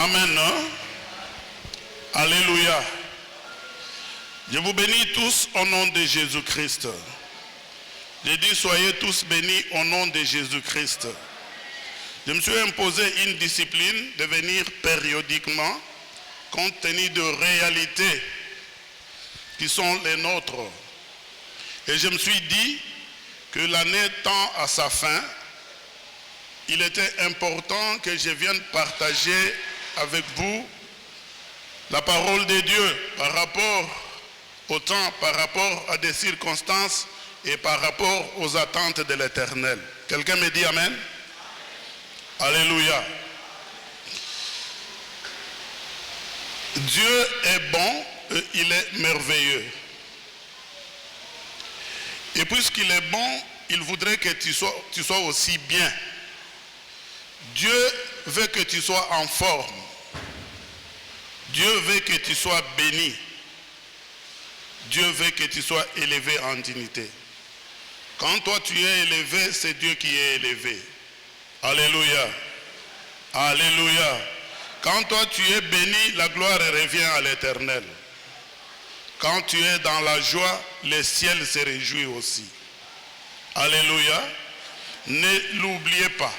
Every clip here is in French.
Amen. Alléluia. Je vous bénis tous au nom de Jésus-Christ. Je dis soyez tous bénis au nom de Jésus-Christ. Je me suis imposé une discipline de venir périodiquement compte tenu de réalités qui sont les nôtres. Et je me suis dit que l'année tend à sa fin. Il était important que je vienne partager avec vous la parole de Dieu par rapport au temps, par rapport à des circonstances et par rapport aux attentes de l'Éternel. Quelqu'un me dit Amen? Alléluia. Dieu est bon et il est merveilleux. Et puisqu'il est bon, il voudrait que tu sois aussi bien. Dieu veut que tu sois en forme. Dieu veut que tu sois béni. Dieu veut que tu sois élevé en dignité. Quand toi tu es élevé, c'est Dieu qui est élevé. Alléluia. Alléluia. Quand toi tu es béni, la gloire revient à l'Éternel. Quand tu es dans la joie, le ciel se réjouit aussi. Alléluia. Ne l'oubliez pas.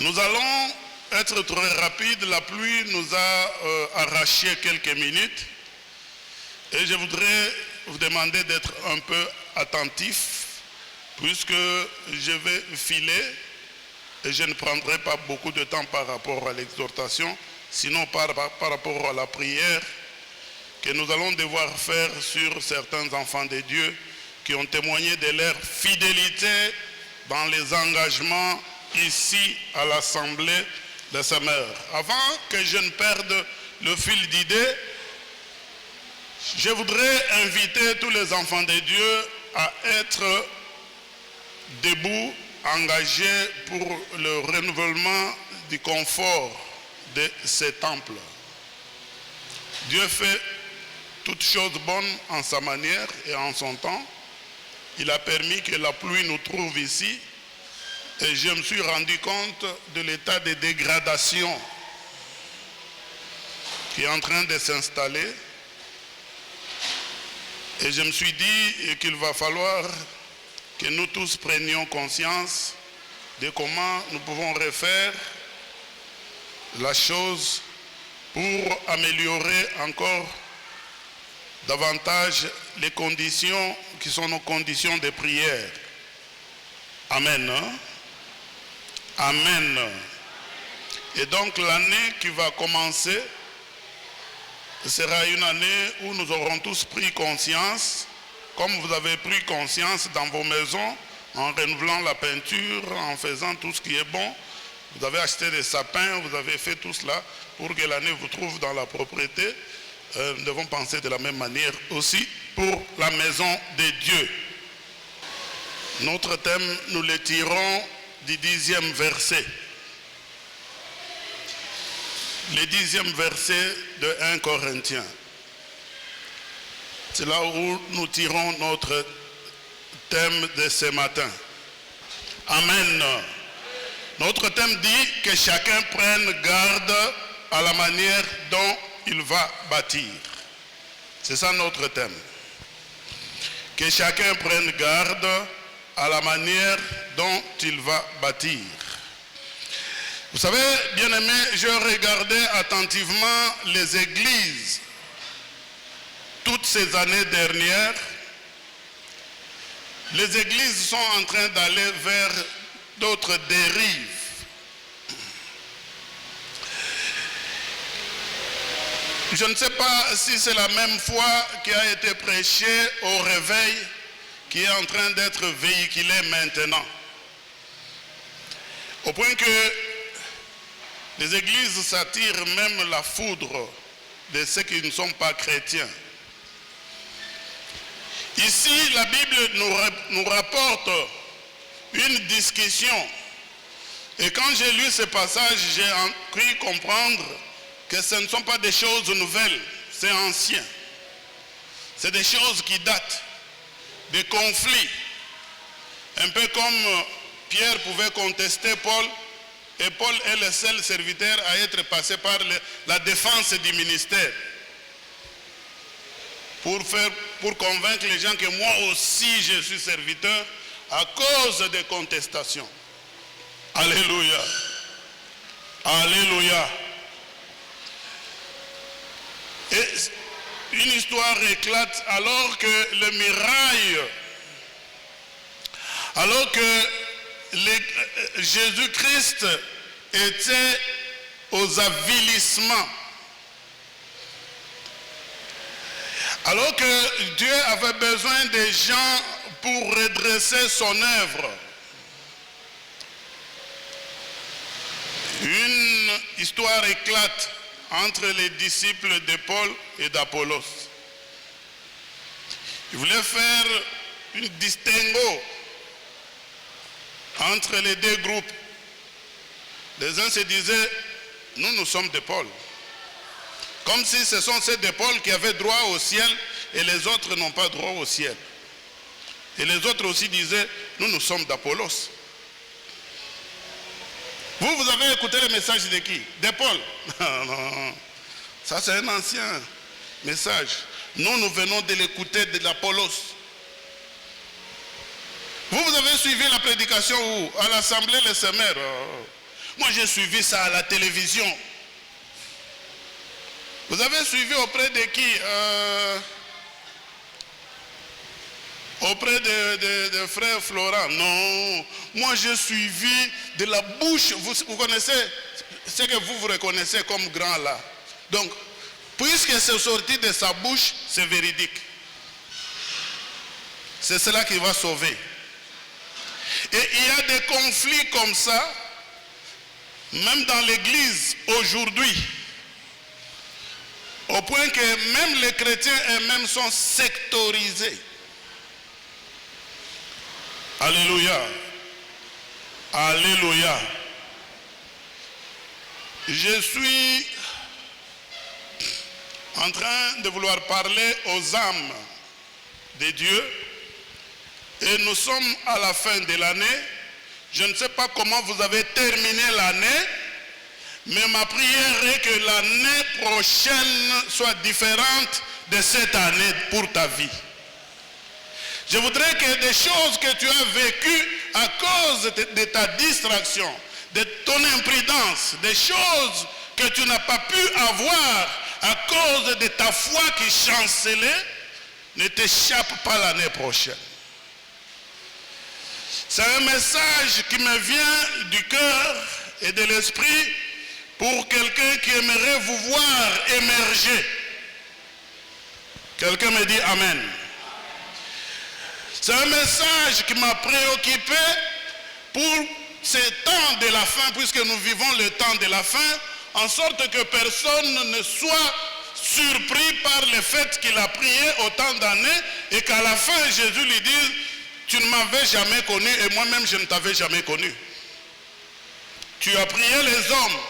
Nous allons être très rapides. La pluie nous a arraché quelques minutes. Et je voudrais vous demander d'être un peu attentif, puisque je vais filer et je ne prendrai pas beaucoup de temps par rapport à l'exhortation, sinon par rapport à la prière que nous allons devoir faire sur certains enfants de Dieu qui ont témoigné de leur fidélité dans les engagements ici à l'Assemblée de Semeur. Avant que je ne perde le fil d'idées, je voudrais inviter tous les enfants de Dieu à être debout, engagés pour le renouvellement du confort de ces temples. Dieu fait toutes choses bonnes en sa manière et en son temps. Il a permis que la pluie nous trouve ici et je me suis rendu compte de l'état de dégradation qui est en train de s'installer. Et je me suis dit qu'il va falloir que nous tous prenions conscience de comment nous pouvons refaire la chose pour améliorer encore davantage les conditions qui sont nos conditions de prière. Amen. Amen. Et donc l'année qui va commencer sera une année où nous aurons tous pris conscience, comme vous avez pris conscience dans vos maisons, en renouvelant la peinture, en faisant tout ce qui est bon. Vous avez acheté des sapins, vous avez fait tout cela pour que l'année vous trouve dans la propriété. Nous devons penser de la même manière aussi pour la maison de Dieu. Notre thème, nous le tirons du 10e verset. Le 10e verset de 1 Corinthiens. C'est là où nous tirons notre thème de ce matin. Amen. Notre thème dit que chacun prenne garde à la manière dont il va bâtir. C'est ça notre thème. Que chacun prenne garde à la manière dont il va bâtir. Vous savez, bien-aimés, je regardais attentivement les églises toutes ces années dernières. Les églises sont en train d'aller vers d'autres dérives. Je ne sais pas si c'est la même foi qui a été prêchée au réveil qui est en train d'être véhiculée maintenant. Au point que les églises s'attirent même la foudre de ceux qui ne sont pas chrétiens. Ici, la Bible nous rapporte une discussion. Et quand j'ai lu ce passage, j'ai cru comprendre que ce ne sont pas des choses nouvelles, c'est ancien. C'est des choses qui datent, des conflits. Un peu comme Pierre pouvait contester Paul, Et Paul est le seul serviteur à être passé par la défense du ministère. Pour convaincre les gens que moi aussi je suis serviteur à cause des contestations. Alléluia. Alléluia. Et une histoire éclate alors que le mirail, alors que Jésus-Christ était aux avilissements. Alors que Dieu avait besoin des gens pour redresser son œuvre. Une histoire éclate entre les disciples de Paul et d'Apollos. Ils voulaient faire un distinguo entre les deux groupes. Les uns se disaient, nous sommes de Paul. Comme si ce sont ceux de Paul qui avaient droit au ciel et les autres n'ont pas droit au ciel. Et les autres aussi disaient, nous sommes d'Apollos. Vous avez écouté le message de qui? De Paul. Non, ça c'est un ancien message. Nous venons de l'écouter de l'Apollos. Vous avez suivi la prédication où? À l'Assemblée, les semeurs. Moi j'ai suivi ça à la télévision. Vous avez suivi auprès de qui? Auprès de frère Florent. Non, moi j'ai suivi de la bouche. Vous connaissez ce que vous reconnaissez comme grand là. Donc, puisque c'est sorti de sa bouche, c'est véridique. C'est cela qui va sauver. Et il y a des conflits comme ça, même dans l'église aujourd'hui. Au point que même les chrétiens eux-mêmes sont sectorisés. Alléluia. Alléluia. Je suis en train de vouloir parler aux âmes de Dieu. Et nous sommes à la fin de l'année. Je ne sais pas comment vous avez terminé l'année. Mais ma prière est que l'année prochaine soit différente de cette année pour ta vie. Je voudrais que des choses que tu as vécues à cause de ta distraction, de ton imprudence, des choses que tu n'as pas pu avoir à cause de ta foi qui chancelait, ne t'échappent pas l'année prochaine. C'est un message qui me vient du cœur et de l'esprit pour quelqu'un qui aimerait vous voir émerger. Quelqu'un me dit Amen. C'est un message qui m'a préoccupé pour ces temps de la fin, puisque nous vivons le temps de la fin, en sorte que personne ne soit surpris par le fait qu'il a prié autant d'années et qu'à la fin Jésus lui dise, tu ne m'avais jamais connu et moi-même je ne t'avais jamais connu. Tu as prié les hommes.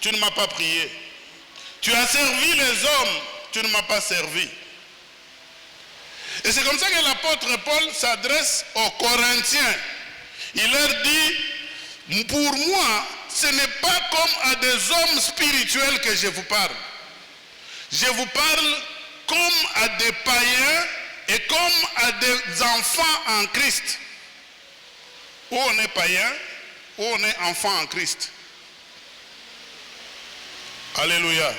Tu ne m'as pas prié. Tu as servi les hommes, tu ne m'as pas servi. Et c'est comme ça que l'apôtre Paul s'adresse aux Corinthiens. Il leur dit, pour moi, ce n'est pas comme à des hommes spirituels que je vous parle. Je vous parle comme à des païens et comme à des enfants en Christ. Ou on est païen, ou on est enfant en Christ. Alléluia.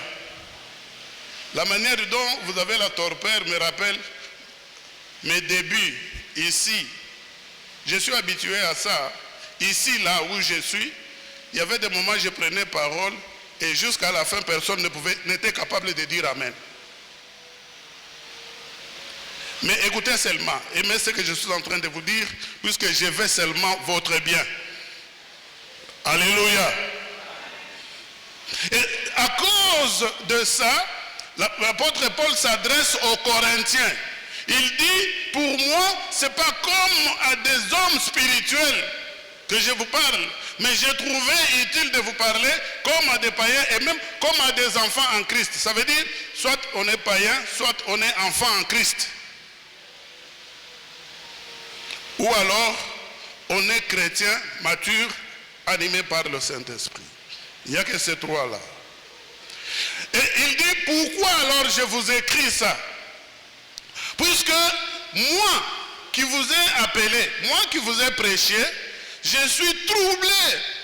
La manière dont vous avez la torpeur me rappelle mes débuts ici. Je suis habitué à ça. Ici, là où je suis, il y avait des moments où je prenais parole et jusqu'à la fin, personne n'était capable de dire Amen. Mais écoutez seulement, aimez ce que je suis en train de vous dire, puisque je veux seulement votre bien. Alléluia. Et à cause de ça, l'apôtre Paul s'adresse aux Corinthiens. Il dit, pour moi, ce n'est pas comme à des hommes spirituels que je vous parle, mais j'ai trouvé utile de vous parler comme à des païens et même comme à des enfants en Christ. Ça veut dire, soit on est païen, soit on est enfant en Christ. Ou alors, on est chrétien mature animés par le Saint-Esprit. Il n'y a que ces trois-là. Et il dit, pourquoi alors je vous écris ça? Puisque moi qui vous ai appelé, moi qui vous ai prêché, je suis troublé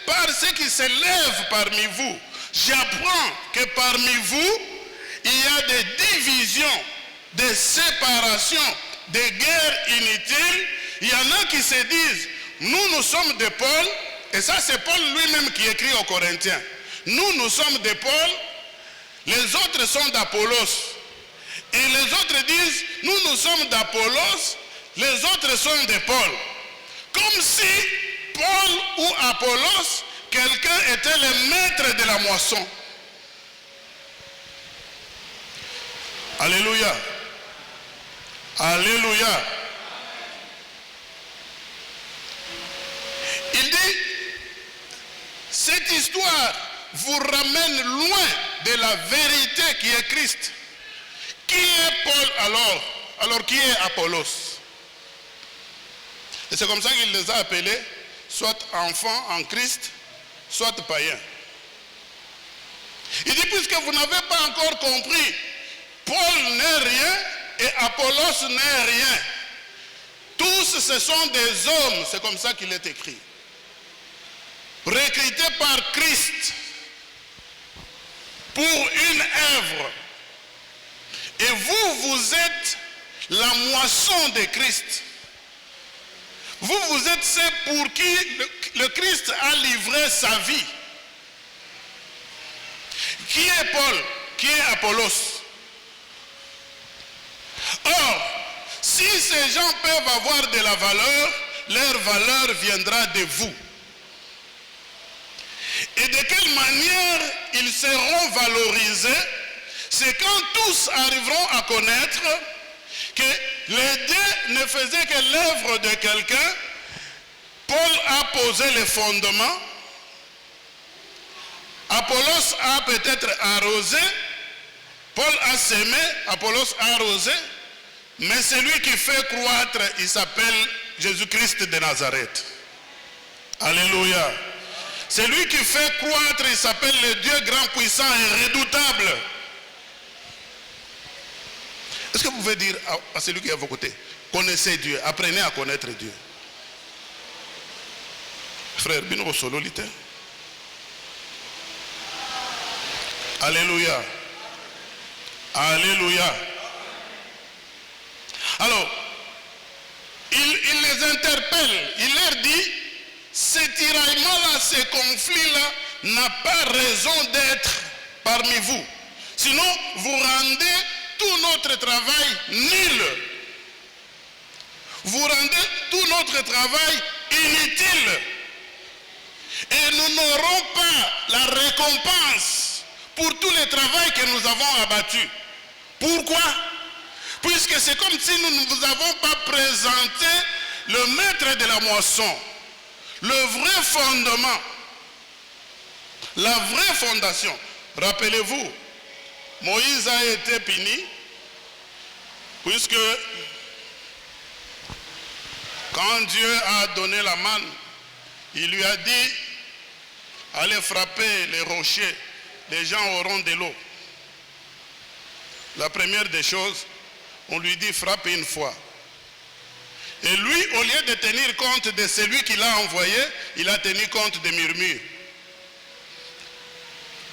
par ce qui s'élève parmi vous. J'apprends que parmi vous, il y a des divisions, des séparations, des guerres inutiles. Il y en a qui se disent, nous sommes de Paul, et ça c'est Paul lui-même qui écrit aux Corinthiens. Nous sommes de Paul, les autres sont d'Apollos. Et les autres disent, nous sommes d'Apollos, les autres sont de Paul. Comme si Paul ou Apollos, quelqu'un était le maître de la moisson. Alléluia. Alléluia. Il dit, cette histoire vous ramène loin de la vérité qui est Christ. Qui est Paul alors? Alors qui est Apollos? Et c'est comme ça qu'il les a appelés, soit enfants en Christ, soit païens. Il dit, puisque vous n'avez pas encore compris, Paul n'est rien et Apollos n'est rien. Tous ce sont des hommes, c'est comme ça qu'il est écrit. Recrutés par Christ pour une œuvre. Et vous, vous êtes la moisson de Christ. Vous êtes ceux pour qui le Christ a livré sa vie. Qui est Paul? Qui est Apollos? Or, si ces gens peuvent avoir de la valeur, leur valeur viendra de vous. Et de quelle manière ils seront valorisés? C'est quand tous arriveront à connaître que les deux ne faisaient que l'œuvre de quelqu'un. Paul a posé les fondements. Apollos a peut-être arrosé. Paul a semé, Apollos a arrosé. Mais celui qui fait croître, il s'appelle Jésus-Christ de Nazareth. Alléluia. Celui qui fait croître, il s'appelle le Dieu grand, puissant et redoutable. Est-ce que vous pouvez dire à celui qui est à vos côtés, connaissez Dieu, apprenez à connaître Dieu? Frère, bino solo lite. Alléluia. Alléluia. Alors, il les interpelle, il leur dit, ce tiraillement-là, ce conflit-là n'a pas raison d'être parmi vous. Sinon, vous rendez tout notre travail nul. Vous rendez tout notre travail inutile. Et nous n'aurons pas la récompense pour tout le travail que nous avons abattu. Pourquoi? Puisque c'est comme si nous ne vous avons pas présenté le maître de la moisson, le vrai fondement, la vraie fondation. Rappelez-vous, Moïse a été puni, puisque quand Dieu a donné la manne, il lui a dit, allez frapper les rochers, les gens auront de l'eau. La première des choses, on lui dit frappe une fois. Et lui, au lieu de tenir compte de celui qui l'a envoyé, il a tenu compte des murmures.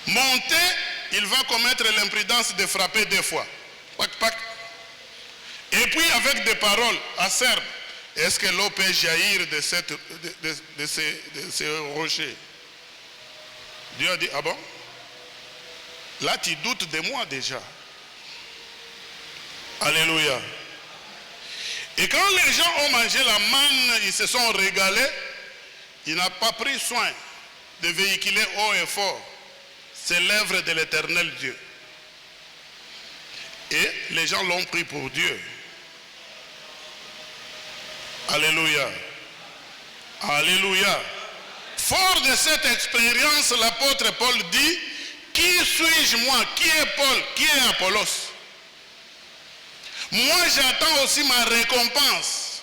Monté, il va commettre l'imprudence de frapper 2 fois. Pac, pac. Et puis avec des paroles acerbes. Est-ce que l'eau peut jaillir de ces rochers? Dieu a dit, ah bon? Là, tu doutes de moi déjà. Alléluia. Et quand les gens ont mangé la manne, ils se sont régalés, il n'a pas pris soin de véhiculer haut et fort. C'est l'œuvre de l'Éternel Dieu. Et les gens l'ont pris pour Dieu. Alléluia. Alléluia. Fort de cette expérience, l'apôtre Paul dit, qui suis-je moi? Qui est Paul? Qui est Apollos? Moi, j'attends aussi ma récompense.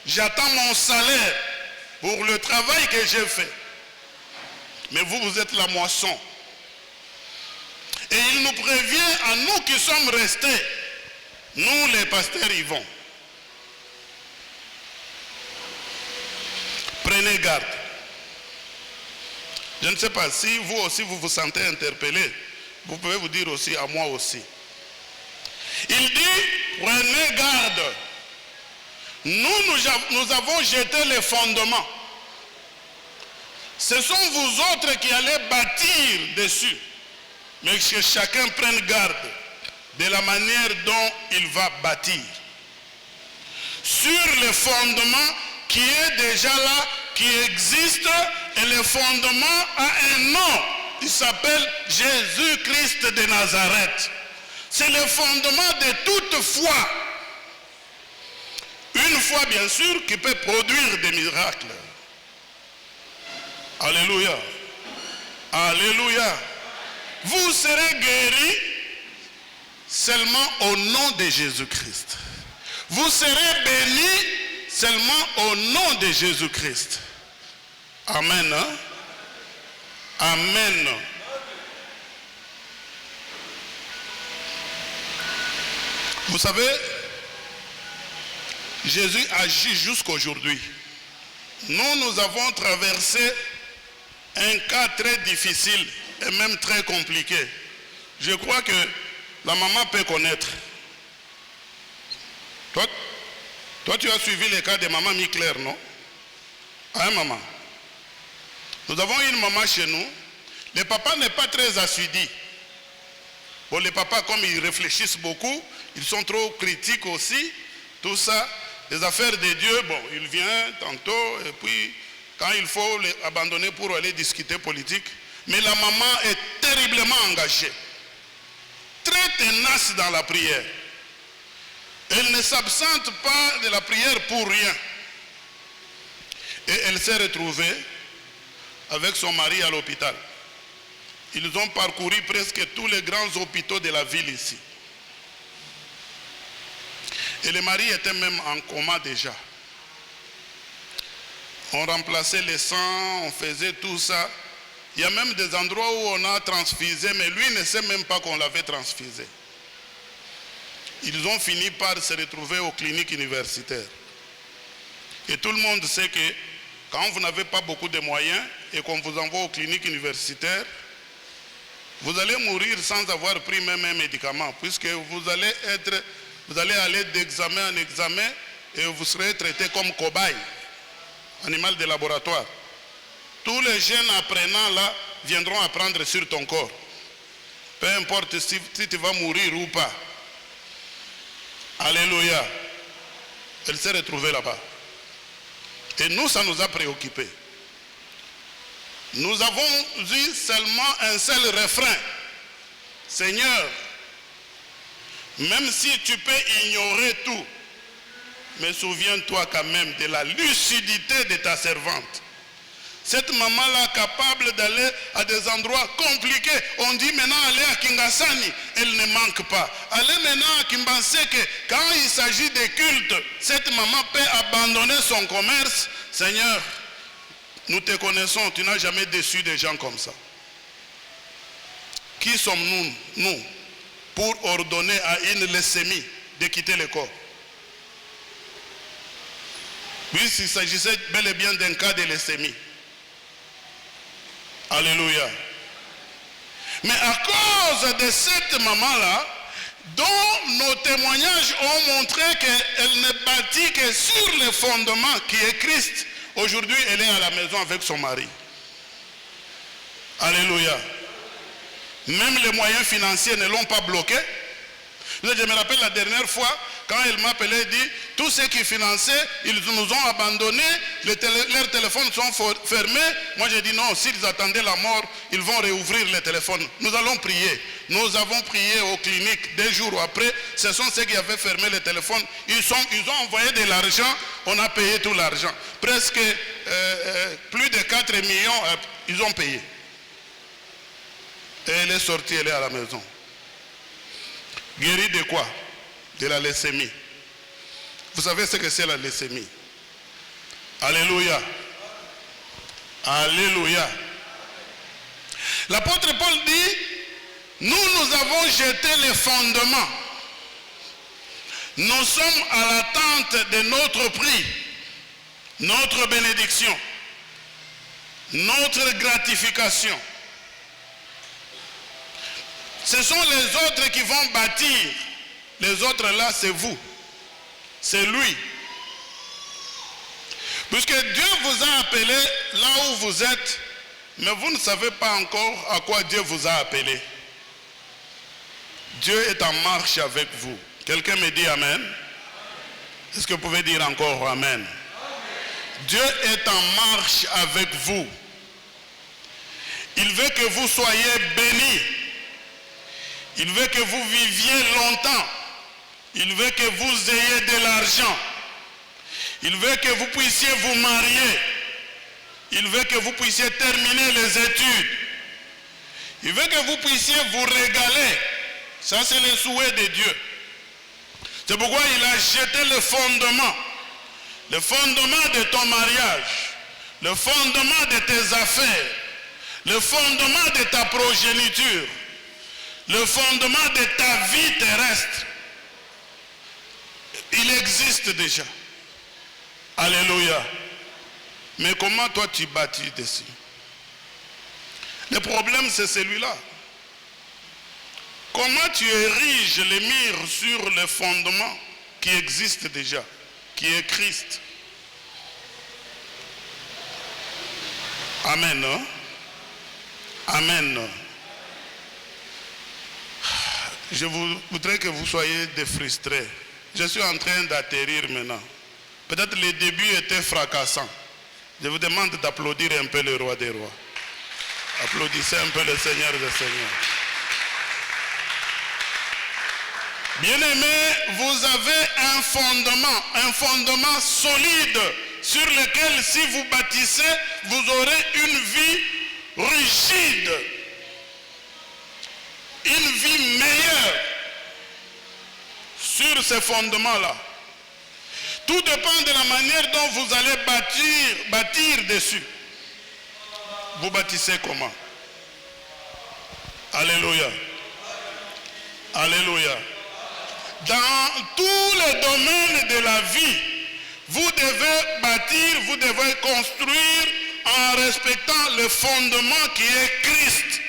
J'attends mon salaire pour le travail que j'ai fait. mais vous, vous êtes la moisson. Et il nous prévient à nous qui sommes restés, nous les pasteurs Yvon. Prenez garde. Je ne sais pas si vous aussi vous vous sentez interpellé. Vous pouvez vous dire aussi à moi aussi. Il dit, prenez garde. Nous avons jeté les fondements. Ce sont vous autres qui allez bâtir dessus. Mais que chacun prenne garde de la manière dont il va bâtir. Sur le fondement qui est déjà là, qui existe, et le fondement a un nom. Il s'appelle Jésus-Christ de Nazareth. C'est le fondement de toute foi. Une foi, bien sûr, qui peut produire des miracles. Alléluia. Alléluia. Vous serez guéris seulement au nom de Jésus-Christ. Vous serez bénis seulement au nom de Jésus-Christ. Amen. Hein? Amen. Vous savez, Jésus agit jusqu'aujourd'hui. Nous avons traversé un cas très difficile et même très compliqué. Je crois que la maman peut connaître. Toi tu as suivi les cas de maman Mi-Claire, non? Hein, maman? Nous avons une maman chez nous. Le papa n'est pas très assidu. Bon, les papas, comme ils réfléchissent beaucoup, ils sont trop critiques aussi. Tout ça, les affaires de Dieu, bon, il vient tantôt, et puis quand il faut les abandonner pour aller discuter politique. Mais la maman est terriblement engagée, très tenace dans la prière. Elle ne s'absente pas de la prière pour rien. Et elle s'est retrouvée avec son mari à l'hôpital. Ils ont parcouru presque tous les grands hôpitaux de la ville ici. Et le mari était même en coma déjà. On remplaçait les sangs, on faisait tout ça. Il y a même des endroits où on a transfusé, mais lui ne sait même pas qu'on l'avait transfusé. Ils ont fini par se retrouver aux cliniques universitaires. Et tout le monde sait que quand vous n'avez pas beaucoup de moyens et qu'on vous envoie aux cliniques universitaires, vous allez mourir sans avoir pris même un médicament, puisque vous allez aller d'examen en examen et vous serez traité comme cobaye, animal de laboratoire. Tous les jeunes apprenants là viendront apprendre sur ton corps. Peu importe si tu vas mourir ou pas. Alléluia. Elle s'est retrouvée là-bas. Et nous, ça nous a préoccupés. Nous avons eu seulement un seul refrain. Seigneur, même si tu peux ignorer tout, mais souviens-toi quand même de la lucidité de ta servante. Cette maman-là capable d'aller à des endroits compliqués. On dit maintenant aller à Kingasani, elle ne manque pas. Aller maintenant à Kimbanseke, quand il s'agit de culte, cette maman peut abandonner son commerce. Seigneur, nous te connaissons, tu n'as jamais déçu des gens comme ça. Qui sommes-nous, nous, pour ordonner à une leucémie de quitter le corps? Puisqu'il s'agissait bel et bien d'un cas de leucémie. Alléluia. Mais à cause de cette maman-là, dont nos témoignages ont montré qu'elle ne bâtit que sur le fondement qui est Christ, aujourd'hui elle est à la maison avec son mari. Alléluia. Même les moyens financiers ne l'ont pas bloqué. Je me rappelle la dernière fois, quand elle m'appelait et dit, tous ceux qui finançaient, ils nous ont abandonnés, leurs téléphones sont fermés. Moi j'ai dit non, s'ils attendaient la mort, ils vont réouvrir les téléphones. Nous allons prier. Nous avons prié aux cliniques 2 jours après. Ce sont ceux qui avaient fermé les téléphones. Ils ont envoyé de l'argent, on a payé tout l'argent. Presque plus de 4 millions, ils ont payé. Et elle est sortie, elle est à la maison. Guérie de quoi? De la leucémie. Vous savez ce que c'est la leucémie? Alléluia. Alléluia. L'apôtre Paul dit, nous avons jeté les fondements. Nous sommes à l'attente de notre prix, notre bénédiction, notre gratification. Ce sont les autres qui vont bâtir. Les autres là, c'est vous. C'est lui. Puisque Dieu vous a appelé là où vous êtes, mais vous ne savez pas encore à quoi Dieu vous a appelé. Dieu est en marche avec vous. Quelqu'un me dit Amen? Est-ce que vous pouvez dire encore Amen? Dieu est en marche avec vous. Il veut que vous soyez bénis. Il veut que vous viviez longtemps. Il veut que vous ayez de l'argent. Il veut que vous puissiez vous marier. Il veut que vous puissiez terminer les études. Il veut que vous puissiez vous régaler. Ça, c'est le souhait de Dieu. C'est pourquoi il a jeté le fondement de ton mariage, le fondement de tes affaires, le fondement de ta progéniture, le fondement de ta vie terrestre. Il existe déjà. Alléluia. Mais comment toi tu bâtis dessus? Le problème c'est celui-là. Comment tu ériges les murs sur le fondement qui existe déjà, qui est Christ? Amen. Hein? Amen. Je voudrais que vous soyez défrustrés. Je suis en train d'atterrir maintenant. Peut-être les débuts étaient fracassants. Je vous demande d'applaudir un peu le roi des rois. Applaudissez un peu le Seigneur des seigneurs. Bien-aimés, vous avez un fondement solide sur lequel si vous bâtissez, vous aurez une vie rigide, une vie meilleure sur ces fondements-là. Tout dépend de la manière dont vous allez bâtir dessus. Vous bâtissez comment? Alléluia. Alléluia. Dans tous les domaines de la vie, vous devez bâtir, vous devez construire en respectant le fondement qui est Christ.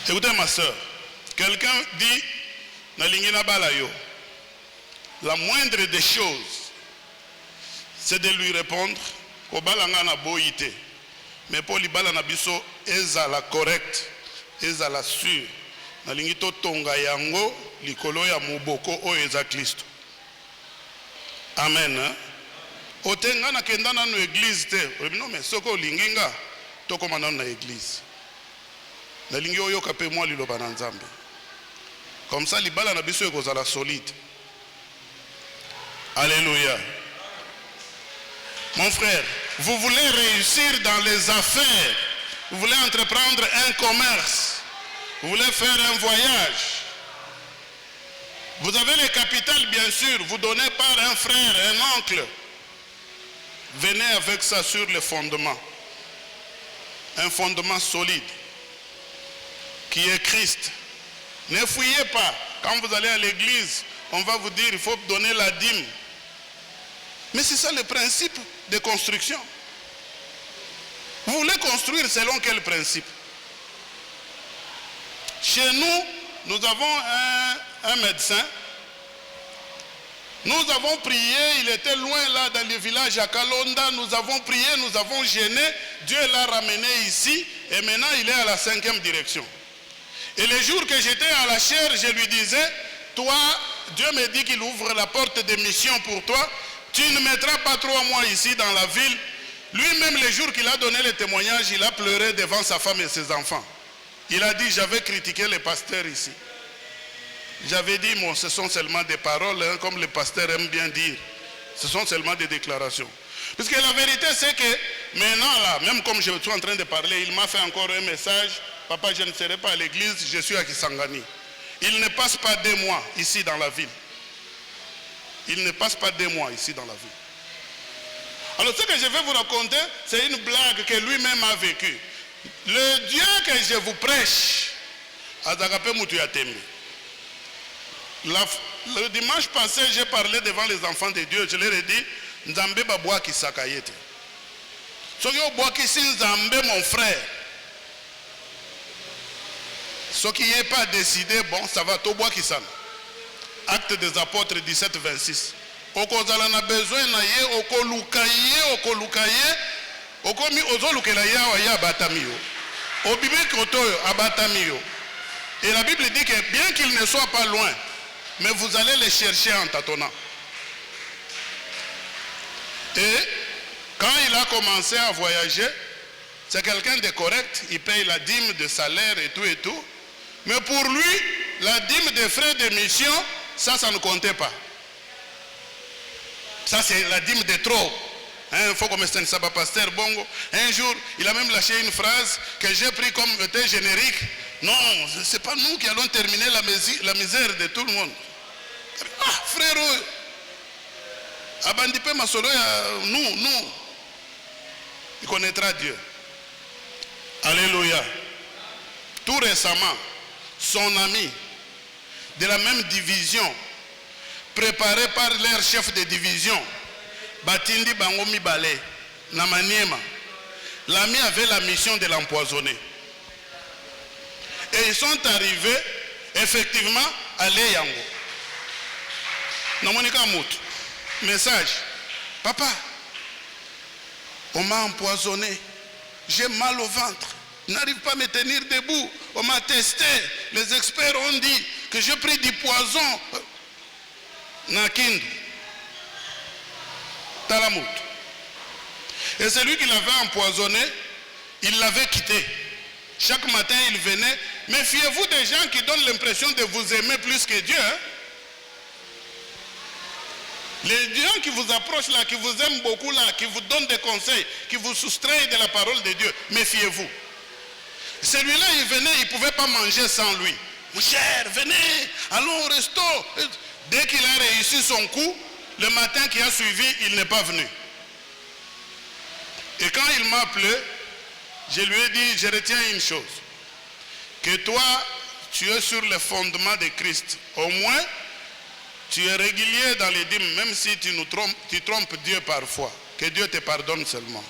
Écoutez ma soeur, quelqu'un dit, la moindre des choses, c'est de lui répondre, mais pour les balana biso, ezala correct, ezala sûr. Nalingi to tonga yango likolo ya muboko o eza Kristo. Amen. Otenga na kenda na no église te. Non mais soko linginga to komana na église. Nalingi oyo kape moi liloba na Nzambe. Comme ça libala na biso ekozala solide. Alléluia. Mon frère, vous voulez réussir dans les affaires, vous voulez entreprendre un commerce, vous voulez faire un voyage. Vous avez le capital, bien sûr, vous donnez par un frère, un oncle. Venez avec ça sur le fondement. Un fondement solide, qui est Christ. Ne fouillez pas. Quand vous allez à l'église, on va vous dire qu'il faut donner la dîme. Mais c'est ça le principe de construction. Vous voulez construire selon quel principe? Chez nous, nous avons un médecin. Nous avons prié, il était loin là dans le village à Kalonda. Nous avons prié, nous avons gêné. Dieu l'a ramené ici et maintenant il est à la 5e direction. Et les jours que j'étais à la chaire, je lui disais, toi, Dieu me dit qu'il ouvre la porte de mission pour toi. Tu ne mettras pas 3 mois ici dans la ville. Lui-même, les jours qu'il a donné le témoignage, il a pleuré devant sa femme et ses enfants. Il a dit, j'avais critiqué les pasteurs ici. J'avais dit, bon, ce sont seulement des paroles, hein, comme les pasteurs aiment bien dire. Ce sont seulement des déclarations. Parce que la vérité, c'est que maintenant, là, même comme je suis en train de parler, il m'a fait encore un message. Papa, je ne serai pas à l'église, je suis à Kisangani. Il ne passe pas 2 mois ici dans la ville. Il ne passe pas 2 mois ici dans la ville. Alors ce que je vais vous raconter, c'est une blague que lui-même a vécue. Le Dieu que je vous prêche, le dimanche passé, j'ai parlé devant les enfants de Dieu. Je leur ai dit, Nzambe babwa ki sakayete. Soki obwaki si Nzambe mon frère. Ce qui n'est pas décidé, bon, ça va, tobwa ki sana. Acte des apôtres 17, 26. Okozala na besoin na ye, okolukaye, okomi ozolukela yawa ya abatamiyo. Obibi kotoyo abatamiyo. Et la Bible dit que bien qu'il ne soit pas loin, mais vous allez les chercher en tâtonnant. Et quand il a commencé à voyager, c'est quelqu'un de correct, il paye la dîme de salaire et tout. Mais pour lui, la dîme des frais de mission, ça ne comptait pas. Ça, c'est la dîme de trop. Il faut comme ça, pasteur Bongo. Un jour, il a même lâché une phrase que j'ai pris comme était générique. Non, ce n'est pas nous qui allons terminer la misère de tout le monde. Ah, frère, Abandipe Masolo, nous. Il connaîtra Dieu. Alléluia. Tout récemment, son ami de la même division, préparé par leur chef de division, Batindi Bangomi Balé, Namaniema, l'ami avait la mission de l'empoisonner. Et ils sont arrivés effectivement à Leyango. Namonika Mout, message, papa, on m'a empoisonné, j'ai mal au ventre, je n'arrive pas à me tenir debout, on m'a testé, les experts ont dit que j'ai pris du poison. Nakindu, Talamout. Et celui qui l'avait empoisonné, il l'avait quitté. Chaque matin, il venait. Méfiez-vous des gens qui donnent l'impression de vous aimer plus que Dieu. Hein? Les gens qui vous approchent là, qui vous aiment beaucoup là, qui vous donnent des conseils, qui vous soustraient de la parole de Dieu, méfiez-vous. Celui-là, il venait, il ne pouvait pas manger sans lui. Mon cher, venez, allons au resto. Dès qu'il a réussi son coup, le matin qui a suivi, il n'est pas venu. Et quand il m'a appelé, je lui ai dit, je retiens une chose. Que toi, tu es sur le fondement de Christ. Au moins, tu es régulier dans les dîmes, même si tu trompes Dieu parfois. Que Dieu te pardonne seulement.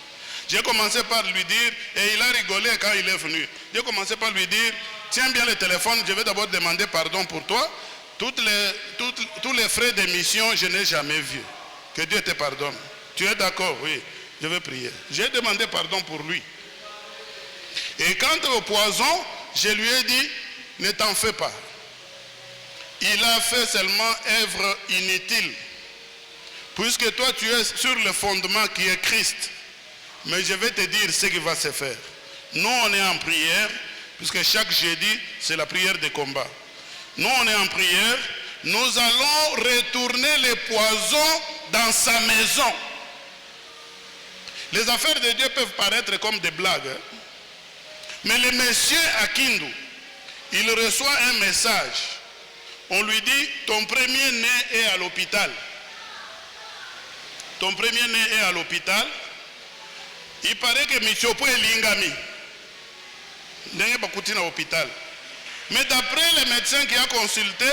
J'ai commencé par lui dire, et il a rigolé quand il est venu. J'ai commencé par lui dire, tiens bien le téléphone, je vais d'abord demander pardon pour toi. Tous les frais d'émission, je n'ai jamais vu. Que Dieu te pardonne. Tu es d'accord? Oui, je vais prier. J'ai demandé pardon pour lui. Et quant au poison, je lui ai dit, ne t'en fais pas. Il a fait seulement œuvre inutile. Puisque toi, tu es sur le fondement qui est Christ. Mais je vais te dire ce qui va se faire. Nous, on est en prière, puisque chaque jeudi, c'est la prière de combat. Nous, on est en prière. Nous allons retourner les poisons dans sa maison. Les affaires de Dieu peuvent paraître comme des blagues. Mais le monsieur à Kindu, il reçoit un message. On lui dit, ton premier-né est à l'hôpital. Ton premier-né est à l'hôpital. Il paraît que Michopo est lingami. N'est pas à l'hôpital. Mais d'après le médecin qui a consulté,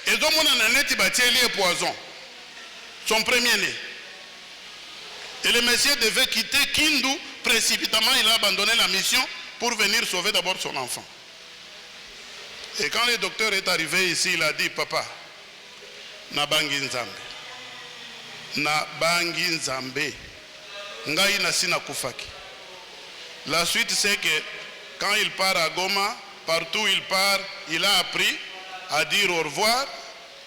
ils ont un poison. Son premier-né. Et le monsieur devait quitter Kindu. Précipitamment, il a abandonné la mission pour venir sauver d'abord son enfant. Et quand le docteur est arrivé ici, il a dit, papa, na bangi nzambe. Na bangi nzambe. Ngai na sina kufaki. La suite, c'est que quand il part à Goma, partout où il part, il a appris à dire au revoir.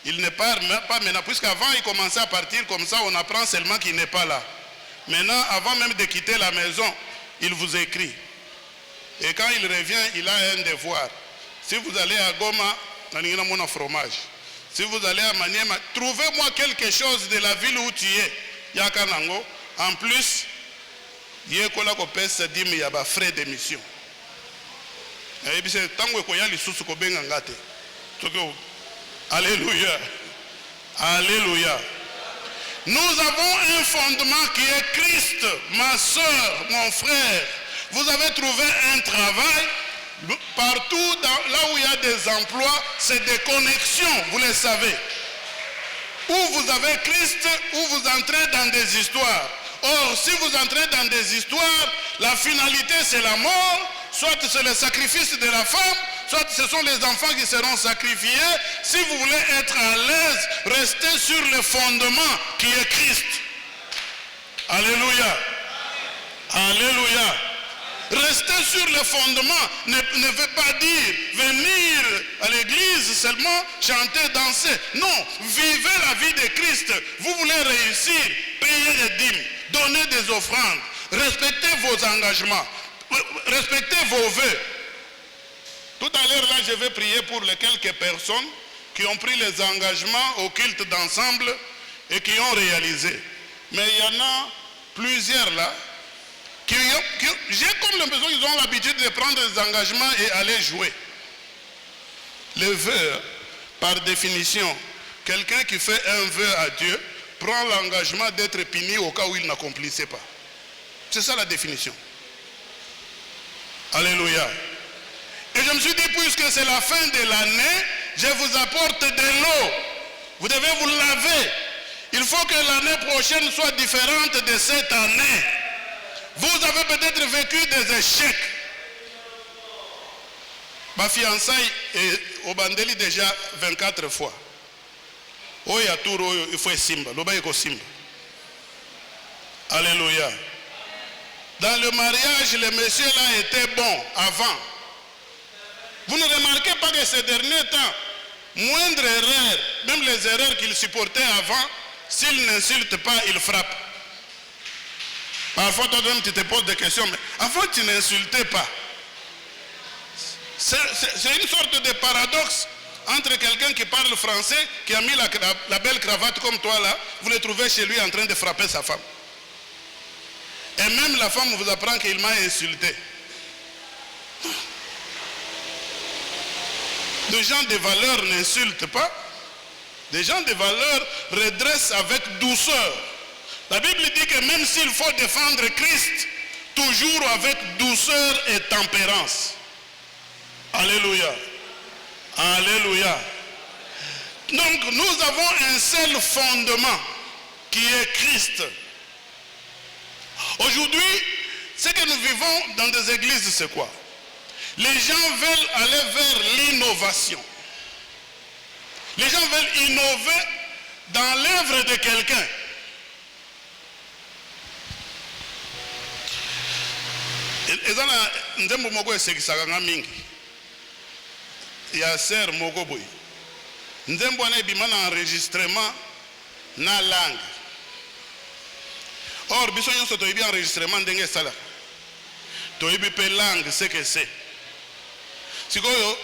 Il ne part même pas maintenant, puisqu'avant il commençait à partir comme ça, on apprend seulement qu'il n'est pas là. Maintenant, avant même de quitter la maison, il vous écrit. Et quand il revient, il a un devoir. Si vous allez à Goma, on a fromage. Si vous allez à Maniema, trouvez-moi quelque chose de la ville où tu es. Yakanango. En plus, il y a un frais d'émission. Alléluia. Alléluia. Nous avons un fondement qui est Christ, ma soeur, mon frère. Vous avez trouvé un travail, partout là où il y a des emplois, c'est des connexions, vous le savez. Où vous avez Christ, où vous entrez dans des histoires. Or, si vous entrez dans des histoires, la finalité c'est la mort, soit c'est le sacrifice de la femme, soit ce sont les enfants qui seront sacrifiés. Si vous voulez être à l'aise, restez sur le fondement qui est Christ. Alléluia. Alléluia. Rester sur le fondement ne veut pas dire venir à l'église seulement chanter, danser. Non, vivez la vie de Christ. Vous voulez réussir, payez les dîmes, donnez des offrandes, respectez vos engagements, respectez vos vœux. Tout à l'heure, là, je vais prier pour les quelques personnes qui ont pris les engagements au culte d'ensemble et qui ont réalisé. Mais il y en a plusieurs là, j'ai comme l'impression qu'ils ont l'habitude de prendre des engagements et aller jouer. Le vœu, par définition, quelqu'un qui fait un vœu à Dieu prend l'engagement d'être puni au cas où il n'accomplissait pas. C'est ça la définition. Alléluia. Et je me suis dit, puisque c'est la fin de l'année, je vous apporte de l'eau. Vous devez vous laver. Il faut que l'année prochaine soit différente de cette année. Vous avez peut-être vécu des échecs. Ma fiançaille est au Bandeli déjà 24 fois. Oh, il faut Simba. Simba. Alléluia. Dans le mariage, le monsieur là était bon avant. Vous ne remarquez pas que ces derniers temps, moindre erreur, même les erreurs qu'il supportait avant, s'il n'insulte pas, il frappe. Parfois, toi-même, tu te poses des questions, mais avant, tu n'insultais pas. C'est une sorte de paradoxe entre quelqu'un qui parle français, qui a mis la belle cravate comme toi là, vous le trouvez chez lui en train de frapper sa femme. Et même la femme vous apprend qu'il m'a insulté. Des gens de valeur n'insultent pas. Des gens de valeur redressent avec douceur. La Bible dit que même s'il faut défendre Christ, toujours avec douceur et tempérance. Alléluia. Alléluia. Donc nous avons un seul fondement qui est Christ. Aujourd'hui, ce que nous vivons dans des églises, c'est quoi? Les gens veulent aller vers l'innovation. Les gens veulent innover dans l'œuvre de quelqu'un. Ezana nzembo moko esekisaka nga mingi. Ya ser moko boy. Nzembo ana ebima na enregistrement na langue. Or biso nyonso toyebi enregistrement ndenge esala. Toyebi pe langue ce que c'est. Sikoyo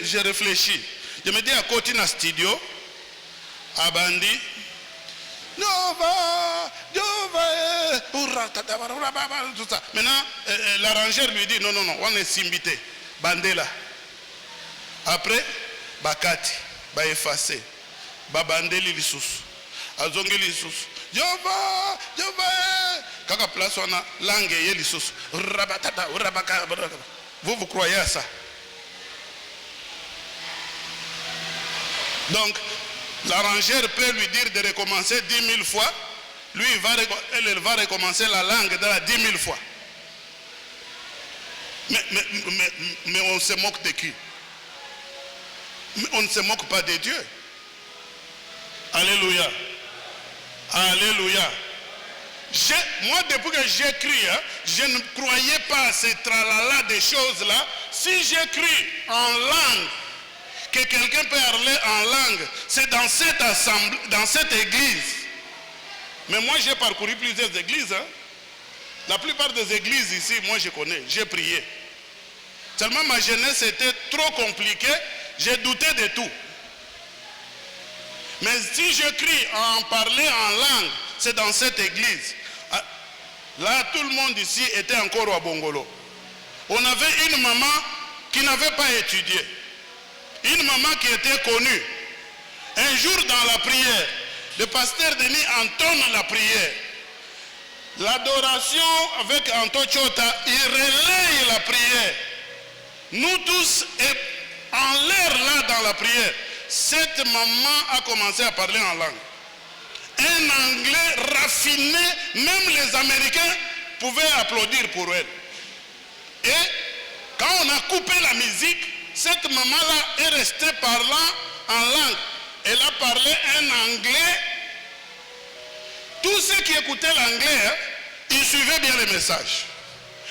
je réfléchis. Je me dis à côté na studio abandi tout ça. Maintenant, l'arrangeur lui dit non, on est simbité. Bandela. Après, bakati, ba effacé, ba bandeli lisusu, azongeli lisusu. Jova, kaka place on a langue ye lisusu. Rabatata, rabaka. Vous croyez à ça? Donc, l'arrangeur peut lui dire de recommencer 10 000 fois. Lui, elle va recommencer la langue dans la 10 000 fois. Mais on se moque de qui? Mais on ne se moque pas de Dieu. Alléluia. Alléluia. Moi, depuis que j'écris, je ne croyais pas à ces tralala des choses-là. Si j'écris en langue, que quelqu'un peut parler en langue, c'est dans cette assemblée, dans cette église. Mais moi, j'ai parcouru plusieurs églises. La plupart des églises ici, moi, je connais, j'ai prié. Seulement, ma jeunesse était trop compliquée, j'ai douté de tout. Mais si je crie en parler en langue, c'est dans cette église. Là, tout le monde ici était encore au Bongolo. On avait une maman qui n'avait pas étudié. Une maman qui était connue. Un jour dans la prière, le pasteur Denis entonne la prière. L'adoration avec Anto Chota, il relaye la prière. Nous tous, en l'air là dans la prière, cette maman a commencé à parler en langue. Un anglais raffiné, même les Américains pouvaient applaudir pour elle. Et quand on a coupé la musique, cette maman-là est restée parlant en langue. Elle a parlé un anglais. Tous ceux qui écoutaient l'anglais, ils suivaient bien les messages.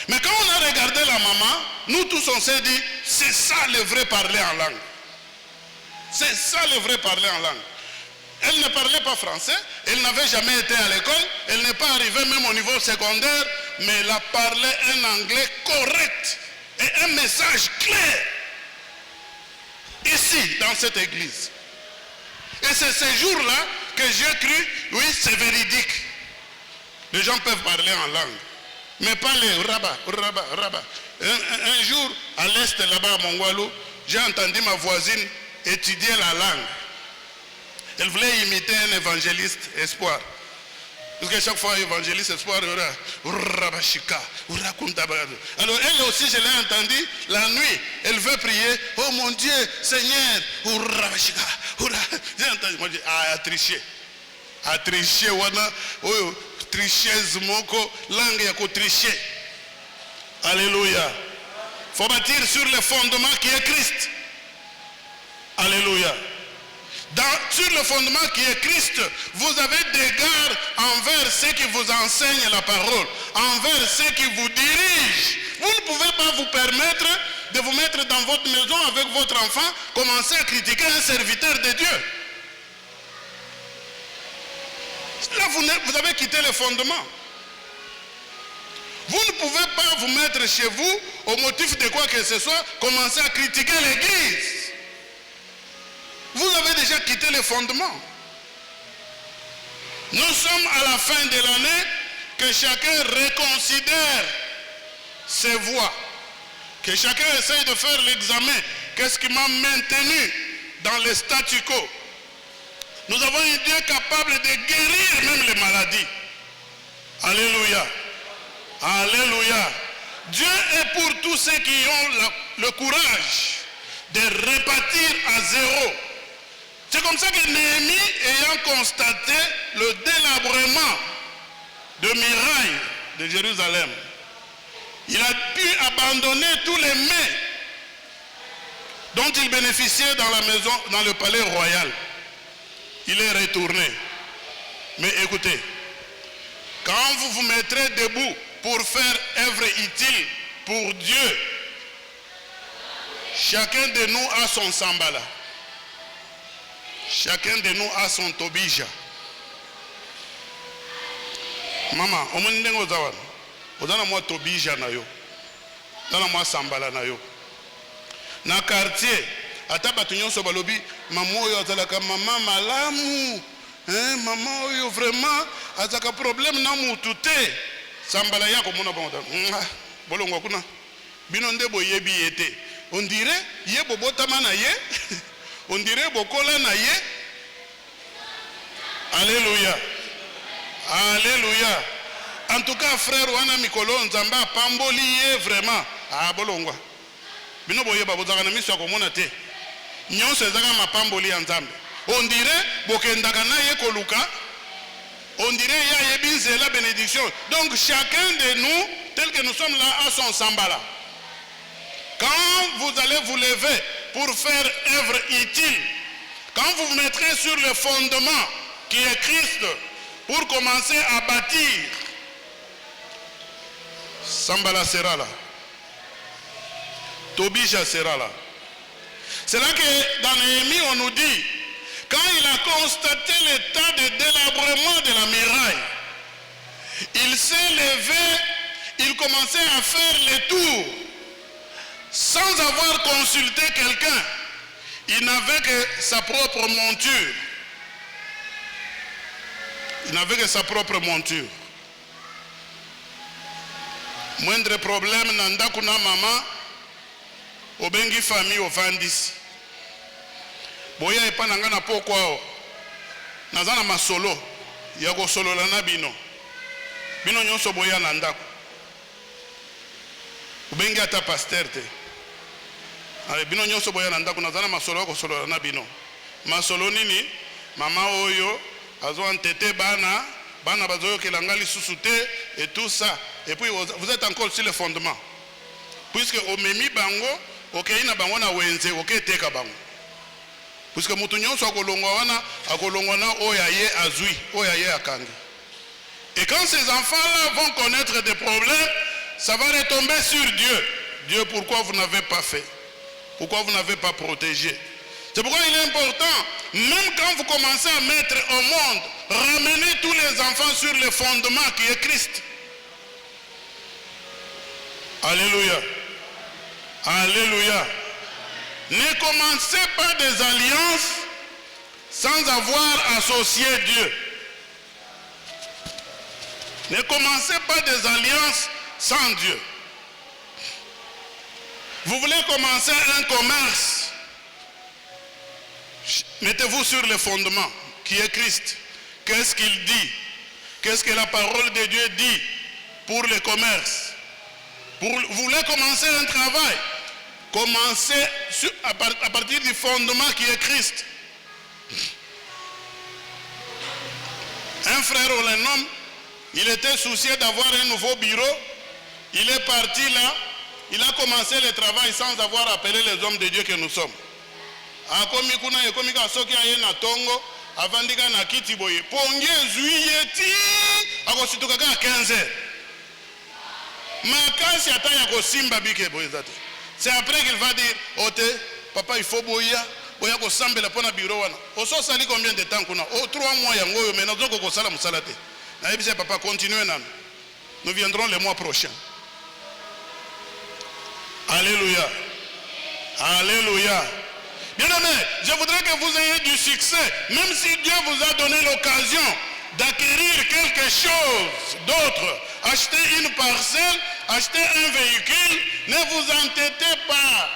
Mais quand on a regardé la maman, nous tous on s'est dit, c'est ça le vrai parler en langue. C'est ça le vrai parler en langue. Elle ne parlait pas français, elle n'avait jamais été à l'école, elle n'est pas arrivée même au niveau secondaire, mais elle a parlé un anglais correct et un message clair. Ici, dans cette église. Et c'est ce jour-là que j'ai cru, oui, c'est véridique. Les gens peuvent parler en langue, mais pas les rabat. Un jour, à l'est là-bas à Mongwalo, j'ai entendu ma voisine étudier la langue. Elle voulait imiter un évangéliste espoir. Parce que chaque fois, évangéliste espoir, alors elle aussi, je l'ai entendu la nuit. Elle veut prier. Oh mon Dieu, Seigneur. J'ai entendu. Moi, je dis, à tricher. À tricher. Tricheuse, moko, langue, yako tricher. Alléluia. Il faut bâtir sur le fondement qui est Christ. Alléluia. Sur le fondement qui est Christ, vous avez des gardes envers ceux qui vous enseignent la parole, envers ceux qui vous dirigent. Vous ne pouvez pas vous permettre de vous mettre dans votre maison avec votre enfant, commencer à critiquer un serviteur de Dieu. Là, vous avez quitté le fondement. Vous ne pouvez pas vous mettre chez vous au motif de quoi que ce soit, commencer à critiquer l'église. Vous avez déjà quitté les fondements. Nous sommes à la fin de l'année, que chacun reconsidère ses voies. Que chacun essaye de faire l'examen. Qu'est-ce qui m'a maintenu dans le statu quo? Nous avons un Dieu capable de guérir même les maladies. Alléluia. Alléluia. Dieu est pour tous ceux qui ont le courage de repartir à zéro. C'est comme ça que Néhémie, ayant constaté le délabrement de murailles de Jérusalem, il a pu abandonner tous les mets dont il bénéficiait dans la maison, dans le palais royal. Il est retourné. Mais écoutez, quand vous vous mettrez debout pour faire œuvre utile pour Dieu, chacun de nous a son sambala. Chacun de nous a son tobija. Maman, on m'a dit que moi tobija na yo, dans moi sambala na yo. Na quartier, ata batunyo so balobi, maman yo azalaka maman malamu, maman yo vraiment azaka problème na mutu te. Sambala yako mona bonda. Bolongo kuna. Bino nde boyebi yete. On dirait ye bobotama na ye. On dirait bokola na ye. Alléluia. Alléluia. En tout cas, frère wana mikolo nzamba pamboli ye vraiment. Ah bolongwa. Bino boye babozaka na miso ya komona te. Nyonso ezaka mapamboli ya nzambe. On dirait bokendaka na ye koluka. On dirait ya yebi la bénédiction. Donc chacun de nous, tel que nous sommes là, a son sambala. Quand vous allez vous lever pour faire œuvre utile, quand vous vous mettrez sur le fondement qui est Christ, pour commencer à bâtir, sambala sera là. Tobija sera là. C'est là que dans Néhémie on nous dit, quand il a constaté l'état de délabrement de la muraille, il s'est levé, il commençait à faire les tours, sans avoir consulté quelqu'un. Il n'avait que sa propre monture. Il n'avait que sa propre monture. Moindre problème, nanda kuna mama, obengi famille au vandis. Boya epananga na poko ao. naza na masolo ya kosolola na bino bino nyonso boya na ndako ubengi ata pasteur te bino nyonso boya na ndako naza na masolo ya kosolola na bino masolo nini mama oyo azo entêté bana bazoyokela nga lisusu te et tout ça et puis vous êtes encore sur le fondement puisque omemi bango okei na bango na wenze oketeka bango puisque mutu nyonso akolongwa wana akolongwa na oyaye azui oyaye akangi. Et quand ces enfants-là vont connaître des problèmes, ça va retomber sur Dieu. Dieu, pourquoi vous n'avez pas fait? Pourquoi vous n'avez pas protégé? C'est pourquoi il est important, même quand vous commencez à mettre au monde, ramenez tous les enfants sur le fondement qui est Christ. Alléluia. Alléluia. Ne commencez pas des alliances sans avoir associé Dieu. Ne commencez pas des alliances sans Dieu. Vous voulez commencer un commerce, mettez-vous sur le fondement qui est Christ. Qu'est-ce qu'il dit? Qu'est-ce que la parole de Dieu dit pour le commerce? Vous voulez commencer un travail, commencez à partir du fondement qui est Christ. Un frère ou un homme, il était soucieux d'avoir un nouveau bureau. Il est parti là. Il a commencé le travail sans avoir appelé les hommes de Dieu que nous sommes. C'est après qu'il va dire, Ote, papa, il faut boya. Boya ko sambela pona bureau wana. Oso sali combien de temps kuna? Oh, 3 mois yango yo mais nazo ko sala musalate. Na yebise papa continuez nan. Nous viendrons le mois prochain. Alléluia. Alléluia. Bien-aimé, je voudrais que vous ayez du succès, même si Dieu vous a donné l'occasion d'acquérir quelque chose d'autre. Achetez une parcelle, achetez un véhicule, ne vous entêtez pas.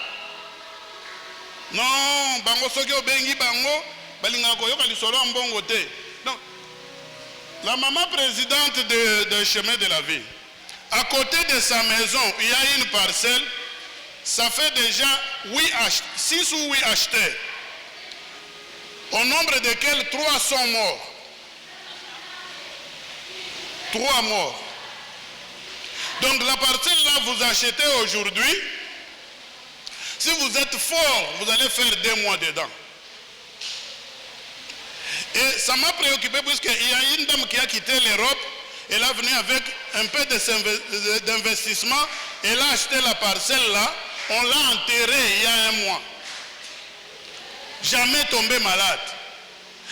Non, bango soki obengi bango, balinga koyoka lisolo mbongo te. Donc, la maman présidente de Chemin de la Vie, à côté de sa maison, il y a une parcelle, ça fait déjà 6 ou 8 acheteurs, au nombre desquels 3 sont morts. 3 morts. Donc la parcelle là, vous achetez aujourd'hui. Si vous êtes fort, vous allez faire 2 mois dedans. Et ça m'a préoccupé puisqu'il y a une dame qui a quitté l'Europe. Elle est venue avec un peu d'investissement. Elle a acheté la parcelle là. On l'a enterrée il y a 1 mois. Jamais tombé malade.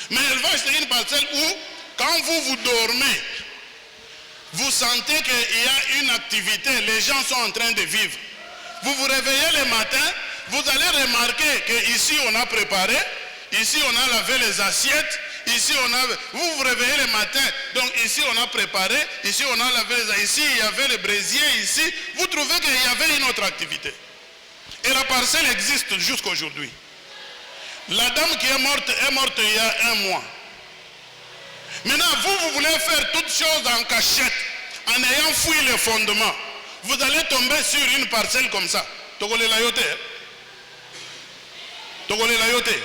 Mais elle va acheter une parcelle où, quand vous dormez, vous sentez qu'il y a une activité. Les gens sont en train de vivre. Vous vous réveillez le matin, vous allez remarquer qu'ici on a préparé, ici on a lavé les assiettes, ici on a... Vous vous réveillez le matin, donc ici on a préparé, ici on a lavé les assiettes, ici il y avait le brésier, ici. Vous trouvez qu'il y avait une autre activité. Et la parcelle existe jusqu'aujourd'hui. La dame qui est morte il y a 1 mois. Maintenant, vous voulez faire toutes choses en cachette, en ayant fouillé les fondements. Vous allez tomber sur une parcelle comme ça. Togole la yote. Togole la yote.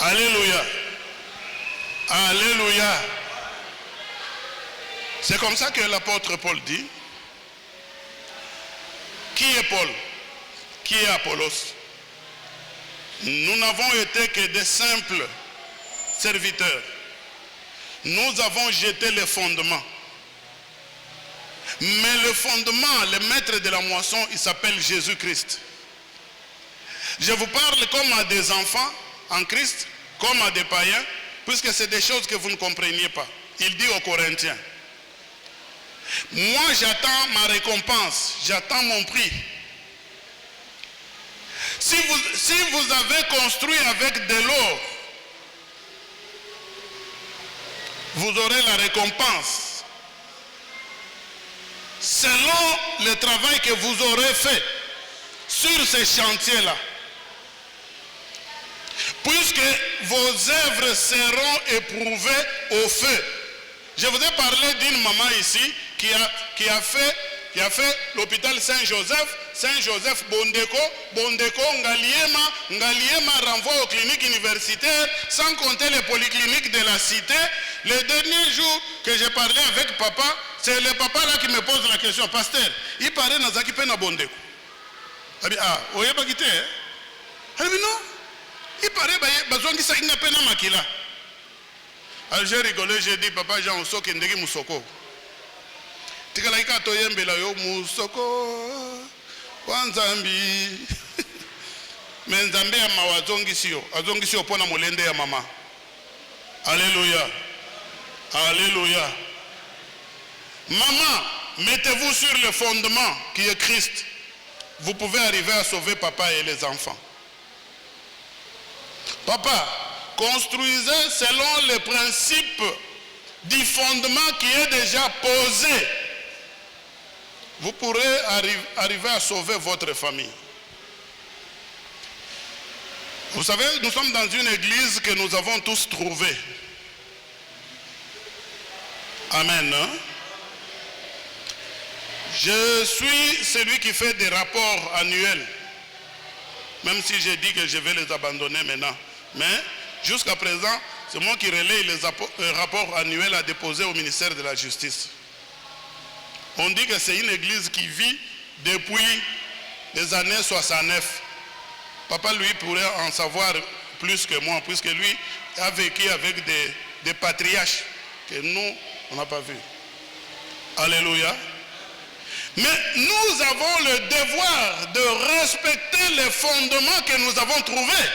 Alléluia. Alléluia. C'est comme ça que l'apôtre Paul dit. Qui est Paul? Qui est Apollos? Nous n'avons été que des simples serviteurs. Nous avons jeté les fondements. Mais le fondement, le maître de la moisson, il s'appelle Jésus-Christ. Je vous parle comme à des enfants en Christ, comme à des païens, puisque c'est des choses que vous ne compreniez pas. Il dit aux Corinthiens, moi j'attends ma récompense, j'attends mon prix. Si vous avez construit avec de l'or, vous aurez la récompense selon le travail que vous aurez fait sur ces chantiers-là. puisque vos œuvres seront éprouvées au feu. Je vous ai parlé d'une maman ici qui a fait l'hôpital Saint-Joseph. Saint-Joseph Bondeko, Ngaliema renvoie aux cliniques universitaires, sans compter les polycliniques de la cité. Le dernier jour que j'ai parlé avec papa, c'est le papa là qui me pose la question. Pasteur, il paraît dans Zaki Pena Bondeko. Il dit, ah, vous n'avez pas quitté, hein? Il dit, non. Il paraît que ça n'a pas de makila. Alors j'ai rigolé, j'ai dit, papa Jean, on sort Kendegi Moussoko. Tikalaika toyembe la yo Moussoko. Wanzambi. Mais Nzambe ya mawazongisio. Azongisio pona molende ya mama. Alléluia. Alléluia. Maman, mettez-vous sur le fondement qui est Christ. Vous pouvez arriver à sauver papa et les enfants. Papa, construisez selon le principe du fondement qui est déjà posé. Vous pourrez arriver à sauver votre famille. Vous savez, nous sommes dans une église que nous avons tous trouvée. Amen. Hein? Je suis celui qui fait des rapports annuels. Même si j'ai dit que je vais les abandonner maintenant. Mais jusqu'à présent, c'est moi qui relaye les rapports annuels à déposer au ministère de la Justice. On dit que c'est une église qui vit depuis les années 69. Papa, lui, pourrait en savoir plus que moi, puisque lui a vécu avec des patriarches que nous, on n'a pas vu. Alléluia. Mais nous avons le devoir de respecter les fondements que nous avons trouvés.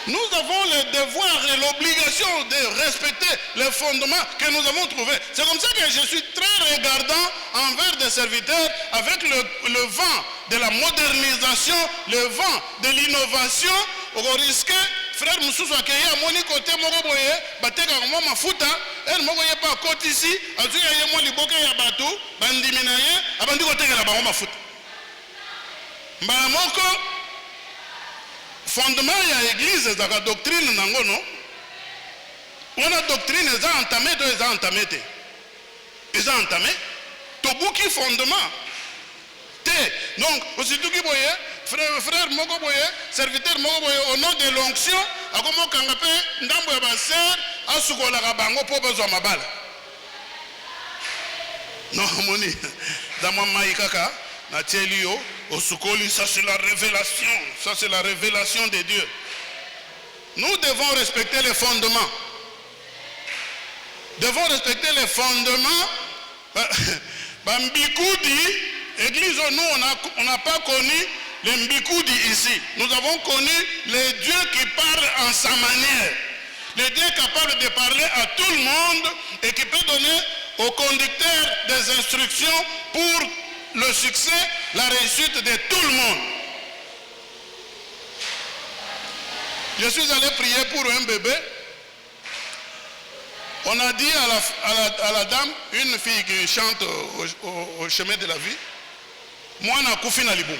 Nous avons le devoir et l'obligation de respecter les fondements que nous avons trouvés. C'est comme ça que je suis très regardant envers des serviteurs avec le vent de la modernisation, le vent de l'innovation. On risque, frère Moussou Akeye, à mon côté, Moroboye, Bateka Mafuta, elle m'a pas côté ici, à Dieu, il y a moi liboke Yabatou, Bandiminaye, à Bandi côté la Baroma Mafuta. Mbamoko. Fondement il y a l'église et la doctrine non on a doctrine ils ont entamé ils ont entamé tobuki fondement donc aussitôt qui boye frère moko boye serviteur moko boye au nom de l'onction akomo kangape ndambo ya baser asukola kabango po bezo mabala non moni dans mon maïkaka na télio au soukoli, ça c'est la révélation. Ça c'est la révélation de Dieu. Nous devons respecter les fondements. Devons respecter les fondements. Mbikoudi, église, nous on n'a pas connu les Mbikoudi ici. Nous avons connu les dieux qui parlent en sa manière. Les dieux capables de parler à tout le monde et qui peut donner au conducteur des instructions pour le succès, la réussite de tout le monde. Je suis allé prier pour un bébé. On a dit à la dame, une fille qui chante au chemin de la vie, moi na kufi na libumu.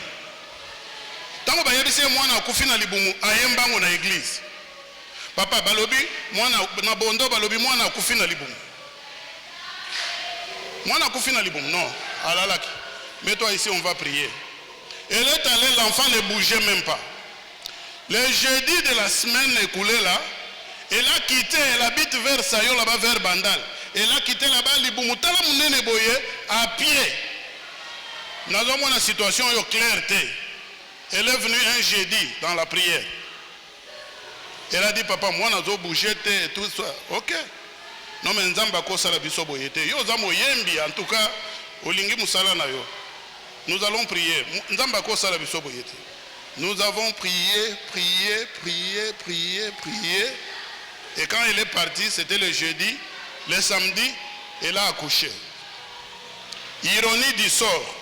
Tango bayebise moi na kufi na libumu ayembango na église. Papa balobi moi na bondo balobi moi na kufi na libumu. Moi na kufi na libumu non, alalaki. Mais toi ici on va prier. Elle est allée, l'enfant ne bougeait même pas. Le jeudi de la semaine écoulée là, elle a quitté, elle habite vers Sayo là-bas, vers Bandal. Elle a quitté là-bas, Liboumutala Mounene Boye, à pied. Nous avons une situation claire. Elle est venue un jeudi dans la prière. Elle a dit, papa, moi, je bougé et tout ça. Ok. Non, mais Nzamba Kosa la biso boyete. Yo zamo yembi, en tout cas, Olingi Moussala na yo. Nous allons prier. Nzamba Kosa la biso boyete. Nous avons prié. Et quand elle est partie, c'était le jeudi, le samedi, elle a accouché. Ironie du sort.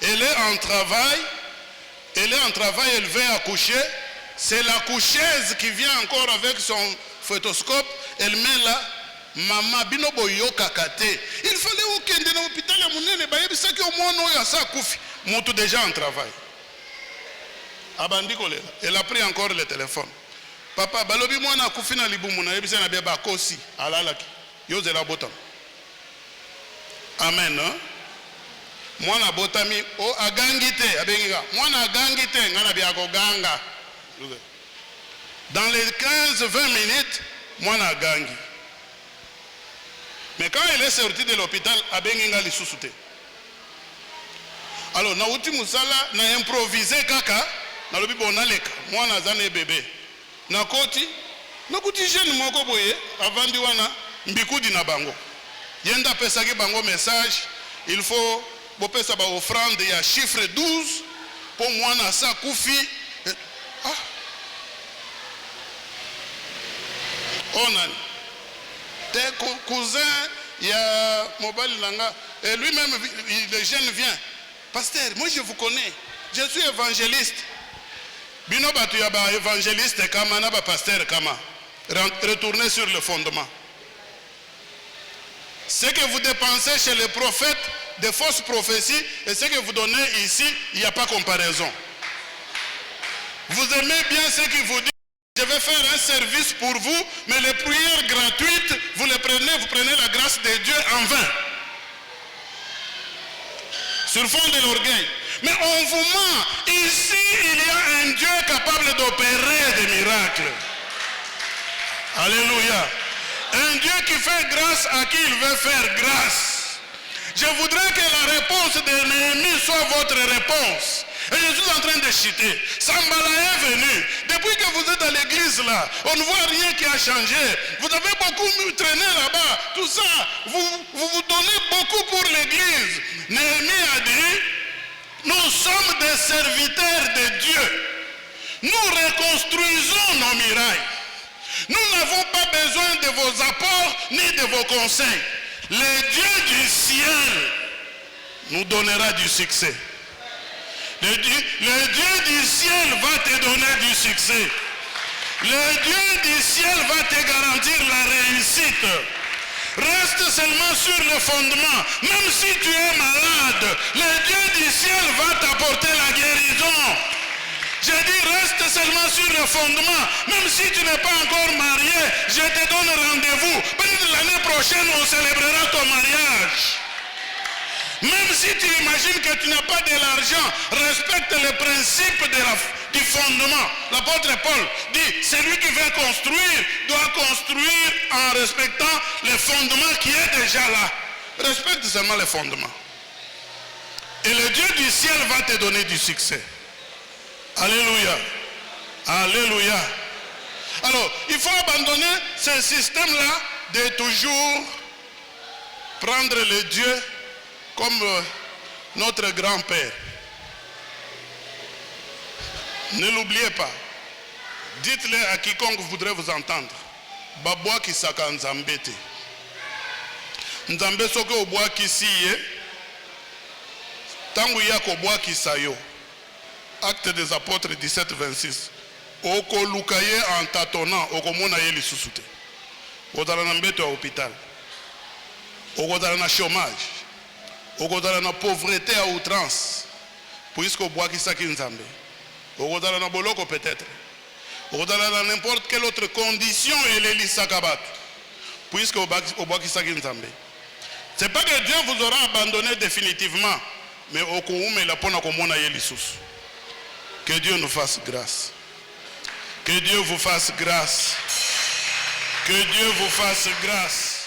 Elle est en travail, elle vient accoucher. C'est la coucheuse qui vient encore avec son photoscope. Elle met là, maman, binobo yo kakate. Il fallait aucun de l'hôpital à mon nez, ça qui au moins non, il y a ça, koufi. Monte déjà en travail. abandi kolela. Elle a pris encore le téléphone. Papa, balobi mwana kufina libumu na yebisa na beba kosi alalaki. Yozela botam. Amen. Hein? Mwana botami o agangite abenga. Mwana agangite ngana biako ganga. Dans les 15-20 minutes, mwana agangi. Mais quand il est sorti de l'hôpital, abenga li susute. Alors, na uti musala na improvisé kaka, na lobi bonaleka, mwana zane bébé. Na koti jeune moko boye avandi wana mbikudi na bango. Yenda pesaki bango message, il faut bopesa ba offrande ya chiffre 12 pour mwana sa kufi. Ah. Onan. Tes cousins, il y a mobile langa et lui-même le jeune vient. Pasteur, moi je vous connais. Je suis évangéliste. Bino batu ya ba évangéliste kama na ba pasteur kama. Retournez sur le fondement. Ce que vous dépensez chez les prophètes, de fausses prophéties, et ce que vous donnez ici, il n'y a pas comparaison. Vous aimez bien ce qui vous dit, je vais faire un service pour vous, mais les prières gratuites, vous prenez la grâce de Dieu en vain. Sur fond de l'orgueil. Mais on vous ment. Ici, il y a un Dieu capable d'opérer des miracles. Alléluia. Un Dieu qui fait grâce à qui il veut faire grâce. Je voudrais que la réponse de Néhémie soit votre réponse. Et je suis en train de chuter. Sambala est venu. Depuis que vous êtes à l'église là, on ne voit rien qui a changé. Vous avez beaucoup traîné là-bas. Tout ça, vous donnez beaucoup pour l'église. Néhémie a dit, nous sommes des serviteurs de Dieu. Nous reconstruisons nos murailles. Nous n'avons pas besoin de vos apports ni de vos conseils. Le Dieu du ciel nous donnera du succès. Le Dieu du ciel va te donner du succès. Le Dieu du ciel va te garantir la réussite. Reste seulement sur le fondement. Même si tu es malade, le Dieu du ciel va t'apporter la guérison. Je dis reste seulement sur le fondement. Même si tu n'es pas encore marié, je te donne rendez-vous. Peut-être l'année prochaine, on célébrera ton mariage. Même si tu imagines que tu n'as pas de l'argent, respecte le principe du fondement. L'apôtre Paul dit, celui qui veut construire doit construire en respectant le fondement qui est déjà là. Respecte seulement le fondement. Et le Dieu du ciel va te donner du succès. Alléluia. Alléluia. Alors, il faut abandonner ce système-là de toujours prendre le Dieu comme notre grand-père. Ne l'oubliez pas. Dites-le à quiconque voudrait vous entendre. Babwa ki saka nzambete. Nzambe soke obwa kisiye. Tangu yako obwa kisayo. Acte des apôtres 17, 26. Oko lukaye en tâtonnant, oko mona ye lisusu te. Ozala na mbeto ya hôpital. Ozala na chômage. Ozala na pauvreté à outrance. Puisque obwaki saki nzambe. Ozala na boloko peut-être. Ozala na n'importe quelle autre condition et les lisakabat. Puisque obwaki saki nzambe. C'est pas que Dieu vous aura abandonné définitivement, mais okoume la pona komona ye lisusu. Que Dieu nous fasse grâce. Que Dieu vous fasse grâce. Que Dieu vous fasse grâce.